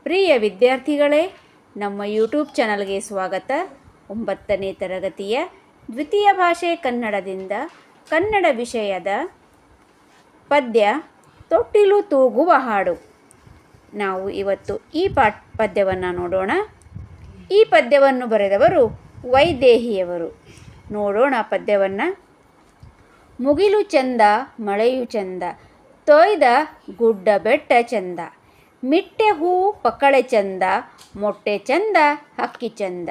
ಪ್ರಿಯ ವಿದ್ಯಾರ್ಥಿಗಳೇ, ನಮ್ಮ ಯೂಟ್ಯೂಬ್ ಚಾನಲ್ಗೆ ಸ್ವಾಗತ. 9ನೇ ತರಗತಿಯ ದ್ವಿತೀಯ ಭಾಷೆ ಕನ್ನಡದಿಂದ ಕನ್ನಡ ವಿಷಯದ ಪದ್ಯ ತೊಟ್ಟಿಲು ತೂಗುವ ಹಾಡು. ನಾವು ಇವತ್ತು ಈ ಪದ್ಯವನ್ನು ನೋಡೋಣ. ಈ ಪದ್ಯವನ್ನು ಬರೆದವರು ವೈದೇಹಿಯವರು. ನೋಡೋಣ ಪದ್ಯವನ್ನು. ಮುಗಿಲು ಚಂದ, ಮಳೆಯು ಚಂದ, ತೊಯ್ದ ಗುಡ್ಡ ಬೆಟ್ಟ ಚಂದ, ಮಿಟ್ಟೆ ಹೂ ಪಕಳೆ ಚಂದ, ಮೊಟ್ಟೆ ಚಂದ, ಹಕ್ಕಿ ಚಂದ,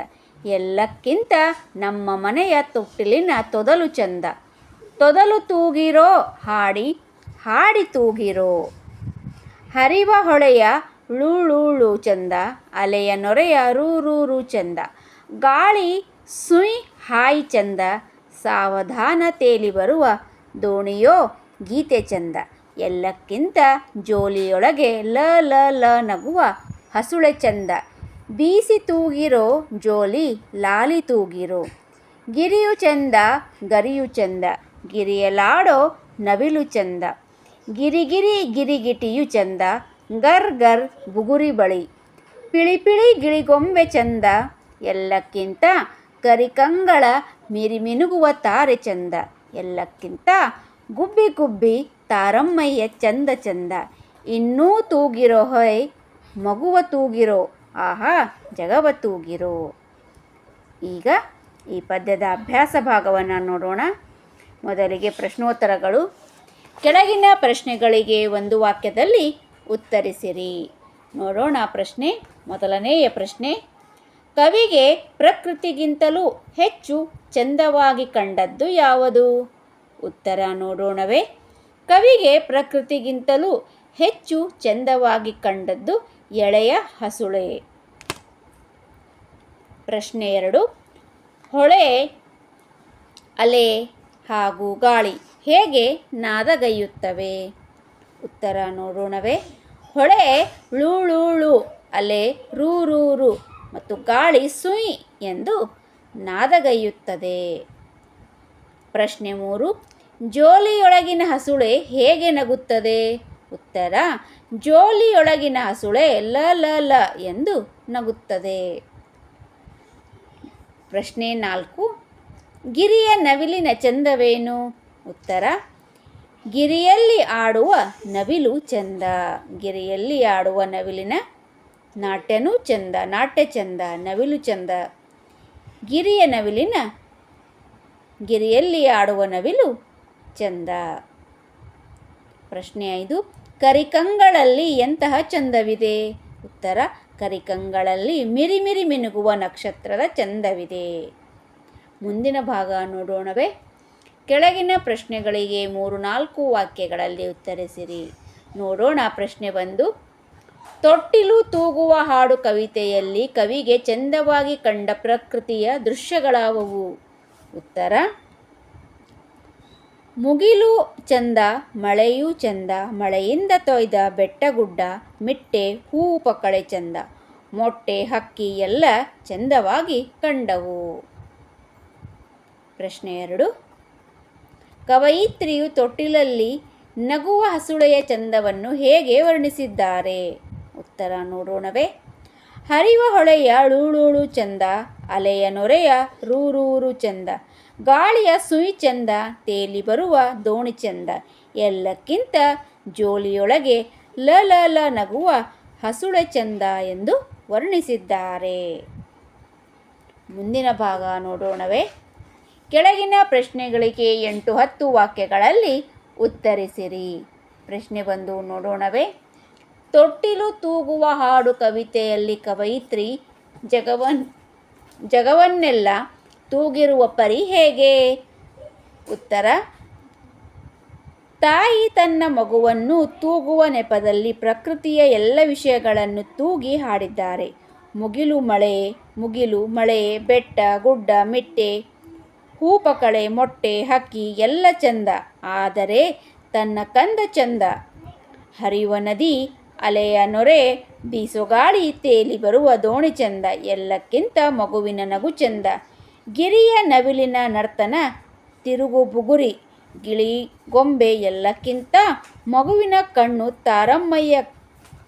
ಎಲ್ಲಕ್ಕಿಂತ ನಮ್ಮ ಮನೆಯ ತೊಟ್ಟಿಲಿನ ತೊದಲು ಚಂದ. ತೊದಲು ತೂಗಿರೋ ಹಾಡಿ, ಹಾಡಿ ತೂಗಿರೋ. ಹರಿವ ಹೊಳೆಯ ಲೂಳೂಳು ಚಂದ, ಅಲೆಯ ನೊರೆಯ ರೂರೂರು ಚಂದ, ಗಾಳಿ ಸುಯ್ ಹಾಯಿ ಚಂದ, ಸಾವಧಾನ ತೇಲಿ ಬರುವ ದೋಣಿಯೋ ಗೀತೆ ಚಂದ. ಎಲ್ಲಕ್ಕಿಂತ ಜೋಲಿಯೊಳಗೆ ಲ ಲ ಲ ನಗುವ ಹಸುಳೆ ಚಂದ, ಬೀಸಿ ತೂಗಿರೋ ಜೋಲಿ ಲಾಲಿ ತೂಗಿರೋ. ಗಿರಿಯು ಚಂದ, ಗರಿಯು ಚಂದ, ಗಿರಿಯಲಾಡೋ ನವಿಲು ಚಂದ, ಗಿರಿಗಿರಿ ಗಿರಿಗಿಟಿಯು ಚಂದ, ಗರ್ ಗರ್ ಬುಗುರಿ ಬಳಿ, ಪಿಳಿ ಪಿಳಿ ಗಿಳಿಗೊಂಬೆ ಚಂದ. ಎಲ್ಲಕ್ಕಿಂತ ಕರಿಕಂಗಳ ಮಿರಿಮಿನುಗುವ ತಾರೆ ಚಂದ, ಎಲ್ಲಕ್ಕಿಂತ ಗುಬ್ಬಿ ಗುಬ್ಬಿ ತಾರಮ್ಮಯ್ಯ ಚಂದ ಚಂದ. ಇನ್ನೂ ತೂಗಿರೋ ಹೊಯ್ ಮಗುವ ತೂಗಿರೋ, ಆಹಾ ಜಗವ ತೂಗಿರೋ. ಈಗ ಈ ಪದ್ಯದ ಅಭ್ಯಾಸ ಭಾಗವನ್ನು ನೋಡೋಣ. ಮೊದಲಿಗೆ ಪ್ರಶ್ನೋತ್ತರಗಳು. ಕೆಳಗಿನ ಪ್ರಶ್ನೆಗಳಿಗೆ ಒಂದು ವಾಕ್ಯದಲ್ಲಿ ಉತ್ತರಿಸಿರಿ. ನೋಡೋಣ ಪ್ರಶ್ನೆ. ಮೊದಲನೆಯ ಪ್ರಶ್ನೆ, ಕವಿಗೆ ಪ್ರಕೃತಿಗಿಂತಲೂ ಹೆಚ್ಚು ಚಂದವಾಗಿ ಕಂಡದ್ದು ಯಾವುದು? ಉತ್ತರ ನೋಡೋಣವೇ. ಕವಿಗೆ ಪ್ರಕೃತಿಗಿಂತಲೂ ಹೆಚ್ಚು ಚಂದವಾಗಿ ಕಂಡದ್ದು ಎಳೆಯ ಹಸುಳೆ. ಪ್ರಶ್ನೆ 2, ಹೊಳೆ, ಅಲೆ ಹಾಗೂ ಗಾಳಿ ಹೇಗೆ ನಾದಗೈಯುತ್ತವೆ? ಉತ್ತರ ನೋಡೋಣವೇ. ಹೊಳೆ ಲೂಳೂಳು, ಅಲೆ ರೂರೂರು ಮತ್ತು ಗಾಳಿ ಸುಯ್ ಎಂದು ನಾದಗೈಯುತ್ತದೆ. ಪ್ರಶ್ನೆ 3, ಜೋಲಿಯೊಳಗಿನ ಹಸುಳೆ ಹೇಗೆ ನಗುತ್ತದೆ? ಉತ್ತರ, ಜೋಲಿಯೊಳಗಿನ ಹಸುಳೆ ಲ ಲ ಲ ಎಂದು ನಗುತ್ತದೆ. ಪ್ರಶ್ನೆ 4, ಗಿರಿಯ ನವಿಲಿನ ಚಂದವೇನು? ಉತ್ತರ, ಗಿರಿಯಲ್ಲಿ ಆಡುವ ನವಿಲು ಚಂದ. ಗಿರಿಯಲ್ಲಿ ಆಡುವ ನವಿಲಿನ ನಾಟ್ಯನೂ ಚಂದ, ನಾಟ್ಯ ಚಂದ, ನವಿಲು ಚಂದ. ಗಿರಿಯಲ್ಲಿ ಆಡುವ ನವಿಲು ಚಂದ. ಪ್ರಶ್ನೆ 5, ಕರಿಕಂಗಳಲ್ಲಿ ಎಂತಹ ಚಂದವಿದೆ? ಉತ್ತರ, ಕರಿಕಂಗಳಲ್ಲಿ ಮಿರಿಮಿರಿ ಮಿನುಗುವ ನಕ್ಷತ್ರದ ಚಂದವಿದೆ. ಮುಂದಿನ ಭಾಗ ನೋಡೋಣವೇ. ಕೆಳಗಿನ ಪ್ರಶ್ನೆಗಳಿಗೆ 3-4 ವಾಕ್ಯಗಳಲ್ಲಿ ಉತ್ತರಿಸಿರಿ. ನೋಡೋಣ ಪ್ರಶ್ನೆ 1, ತೊಟ್ಟಿಲು ತೂಗುವ ಹಾಡು ಕವಿತೆಯಲ್ಲಿ ಕವಿಗೆ ಚಂದವಾಗಿ ಕಂಡ ಪ್ರಕೃತಿಯ ದೃಶ್ಯಗಳಾವುವು? ಉತ್ತರ, ಮುಗಿಲು ಚಂದ, ಮಳೆಯೂ ಚಂದ, ಮಳೆಯಿಂದ ತೊಯ್ದ ಬೆಟ್ಟಗುಡ್ಡ, ಮಿಟ್ಟೆ ಹೂ ಪಕಳೆ ಚಂದ, ಮೊಟ್ಟೆ ಹಕ್ಕಿ ಎಲ್ಲ ಚಂದವಾಗಿ ಕಂಡವು. ಪ್ರಶ್ನೆ 2, ಕವಯಿತ್ರಿಯು ತೊಟ್ಟಿಲಲ್ಲಿ ನಗುವ ಹಸುಳೆಯ ಚಂದವನ್ನು ಹೇಗೆ ವರ್ಣಿಸಿದ್ದಾರೆ? ಉತ್ತರ ನೋಡೋಣವೇ. ಹರಿವ ಹೊಳೆಯ ಲೂಳೂಳು ಚಂದ, ಅಲೆಯ ನೊರೆಯ ರೂರೂರು ಚಂದ, ಗಾಳಿಯ ಸುಯ್ ಚಂದ, ತೇಲಿ ಬರುವ ದೋಣಿ ಚಂದ, ಎಲ್ಲಕ್ಕಿಂತ ಜೋಲಿಯೊಳಗೆ ಲ ಲ ಲ ನಗುವ ಹಸುಳೆ ಚಂದ ಎಂದು ವರ್ಣಿಸಿದ್ದಾರೆ. ಮುಂದಿನ ಭಾಗ ನೋಡೋಣವೇ. ಕೆಳಗಿನ ಪ್ರಶ್ನೆಗಳಿಗೆ 8-10 ವಾಕ್ಯಗಳಲ್ಲಿ ಉತ್ತರಿಸಿರಿ. ಪ್ರಶ್ನೆ 1 ನೋಡೋಣವೇ. ತೊಟ್ಟಿಲು ತೂಗುವ ಹಾಡು ಕವಿತೆಯಲ್ಲಿ ಕವಯಿತ್ರಿ ಜಗವನ್ನೆಲ್ಲ ತೂಗಿರುವ ಪರಿ ಹೇಗೆ? ಉತ್ತರ, ತಾಯಿ ತನ್ನ ಮಗುವನ್ನು ತೂಗುವ ನೆಪದಲ್ಲಿ ಪ್ರಕೃತಿಯ ಎಲ್ಲ ವಿಷಯಗಳನ್ನು ತೂಗಿ ಹಾಡಿದ್ದಾರೆ. ಮುಗಿಲು ಮಳೆ, ಬೆಟ್ಟ ಗುಡ್ಡ, ಮಿಟ್ಟೆ ಹೂಪಕಳೆ, ಮೊಟ್ಟೆ ಹಕ್ಕಿ ಎಲ್ಲ ಚಂದ, ಆದರೆ ತನ್ನ ಕಂದ ಚಂದ. ಹರಿಯುವ ನದಿ, ಅಲೆಯ ನೊರೆ, ಬೀಸೋ ಗಾಳಿ, ತೇಲಿ ಬರುವ ದೋಣಿ ಚಂದ, ಎಲ್ಲಕ್ಕಿಂತ ಮಗುವಿನ ನಗು ಚಂದ. ಗಿರಿಯ ನವಿಲಿನ ನರ್ತನ, ತಿರುಗು ಬುಗುರಿ, ಗಿಳಿ ಗೊಂಬೆ, ಎಲ್ಲಕ್ಕಿಂತ ಮಗುವಿನ ಕಣ್ಣು ತಾರಮ್ಮಯ್ಯ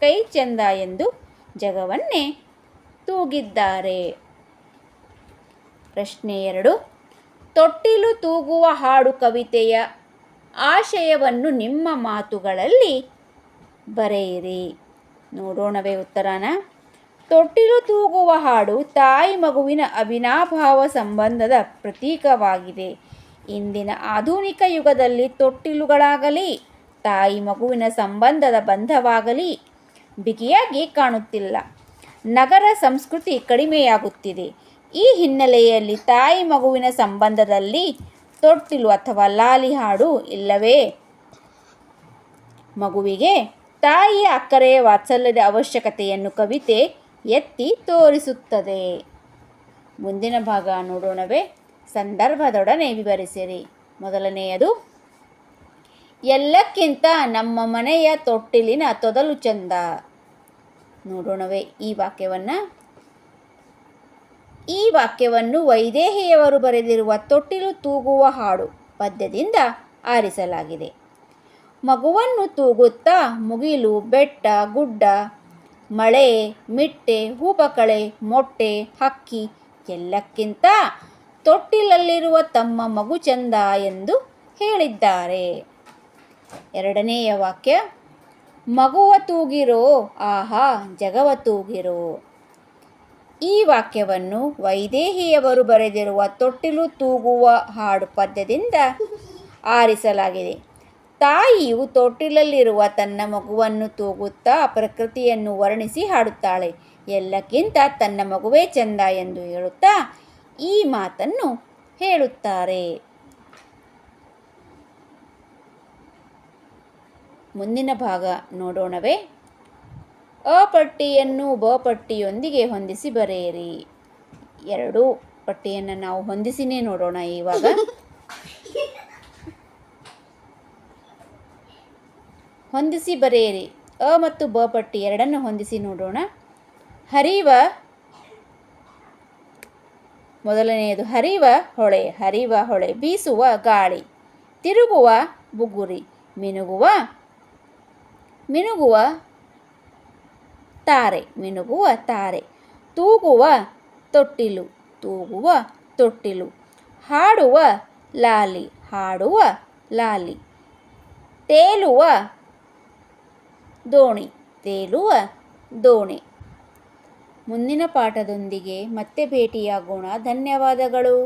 ಕೈ ಚಂದ ಎಂದು ಜಗವನ್ನೇ ತೂಗಿದ್ದಾರೆ. ಪ್ರಶ್ನೆ 2. ತೊಟ್ಟಿಲು ತೂಗುವ ಹಾಡು ಕವಿತೆಯ ಆಶಯವನ್ನು ನಿಮ್ಮ ಮಾತುಗಳಲ್ಲಿ ಬರೆಯಿರಿ. ನೋಡೋಣವೇ ಉತ್ತರನ. ತೊಟ್ಟಿಲು ತೂಗುವ ಹಾಡು ತಾಯಿ ಮಗುವಿನ ಅವಿನಾಭಾವ ಸಂಬಂಧದ ಪ್ರತೀಕವಾಗಿದೆ. ಇಂದಿನ ಆಧುನಿಕ ಯುಗದಲ್ಲಿ ತೊಟ್ಟಿಲುಗಳಾಗಲಿ ತಾಯಿ ಮಗುವಿನ ಸಂಬಂಧದ ಬಂಧವಾಗಲಿ ಬಿಗಿಯಾಗಿ ಕಾಣುತ್ತಿಲ್ಲ. ನಗರ ಸಂಸ್ಕೃತಿ ಕಡಿಮೆಯಾಗುತ್ತಿದೆ. ಈ ಹಿನ್ನೆಲೆಯಲ್ಲಿ ತಾಯಿ ಮಗುವಿನ ಸಂಬಂಧದಲ್ಲಿ ತೊಟ್ಟಿಲು ಅಥವಾ ಲಾಲಿ ಹಾಡು ಇಲ್ಲವೇ ಮಗುವಿಗೆ ತಾಯಿಯ ಅಕ್ಕರೆಯ ವಾತ್ಸಲ್ಯದ ಅವಶ್ಯಕತೆಯನ್ನು ಕವಿತೆ ಎತ್ತಿ ತೋರಿಸುತ್ತದೆ. ಮುಂದಿನ ಭಾಗ ನೋಡೋಣವೇ. ಸಂದರ್ಭದೊಡನೆ ವಿವರಿಸಿರಿ. ಮೊದಲನೆಯದು, ಎಲ್ಲಕ್ಕಿಂತ ನಮ್ಮ ಮನೆಯ ತೊಟ್ಟಿಲಿನ ತೊದಲು ಚಂದ. ನೋಡೋಣವೇ ಈ ವಾಕ್ಯವನ್ನು ವೈದೇಹಿಯವರು ಬರೆದಿರುವ ತೊಟ್ಟಿಲು ತೂಗುವ ಹಾಡು ಪದ್ಯದಿಂದ ಆರಿಸಲಾಗಿದೆ. ಮಗುವನ್ನು ತೂಗುತ್ತಾ ಮುಗಿಲು, ಬೆಟ್ಟ, ಗುಡ್ಡ, ಮಳೆ, ಮಿಟ್ಟೆ, ಹೂಪಕಳೆ, ಮೊಟ್ಟೆ, ಹಕ್ಕಿ ಎಲ್ಲಕ್ಕಿಂತ ತೊಟ್ಟಿಲಲ್ಲಿರುವ ತಮ್ಮ ಮಗು ಚಂದ ಎಂದು ಹೇಳಿದ್ದಾರೆ. ಎರಡನೆಯ ವಾಕ್ಯ, ಮಗುವ ತೂಗಿರೋ ಆಹಾ ಜಗವ ತೂಗಿರೋ. ಈ ವಾಕ್ಯವನ್ನು ವೈದೇಹಿಯವರು ಬರೆದಿರುವ ತೊಟ್ಟಿಲು ತೂಗುವ ಹಾಡು ಪದ್ಯದಿಂದ ಆರಿಸಲಾಗಿದೆ. ತಾಯಿಯು ತೊಟ್ಟಿಲಲ್ಲಿರುವ ತನ್ನ ಮಗುವನ್ನು ತೂಗುತ್ತಾ ಪ್ರಕೃತಿಯನ್ನು ವರ್ಣಿಸಿ ಹಾಡುತ್ತಾಳೆ. ಎಲ್ಲಕ್ಕಿಂತ ತನ್ನ ಮಗುವೇ ಚಂದ ಎಂದು ಹೇಳುತ್ತಾ ಈ ಮಾತನ್ನು ಹೇಳುತ್ತಾರೆ. ಮುಂದಿನ ಭಾಗ ನೋಡೋಣವೇ. ಅ ಪಟ್ಟಿಯನ್ನು ಬ ಪಟ್ಟಿಯೊಂದಿಗೆ ಹೊಂದಿಸಿ ಬರೆಯಿರಿ. ಎರಡೂ ಪಟ್ಟಿಯನ್ನು ನಾವು ಹೊಂದಿಸಿನೇ ನೋಡೋಣ. ಇವಾಗ ಹೊಂದಿಸಿ ಬರೆಯಿರಿ. ಅ ಮತ್ತು ಬ ಪಟ್ಟಿ ಎರಡನ್ನು ಹೊಂದಿಸಿ ನೋಡೋಣ. ಹರಿವ, ಮೊದಲನೆಯದು ಹರಿವ ಹೊಳೆ, ಬೀಸುವ ಗಾಳಿ, ತಿರುಗುವ ಬುಗುರಿ, ಮಿನುಗುವ ತಾರೆ, ತೂಗುವ ತೊಟ್ಟಿಲು, ಹಾಡುವ ಲಾಲಿ, ತೇಲುವ ದೋಣಿ. ಮುಂದಿನ ಪಾಠದೊಂದಿಗೆ ಮತ್ತೆ ಭೇಟಿಯಾಗೋಣ. ಧನ್ಯವಾದಗಳು.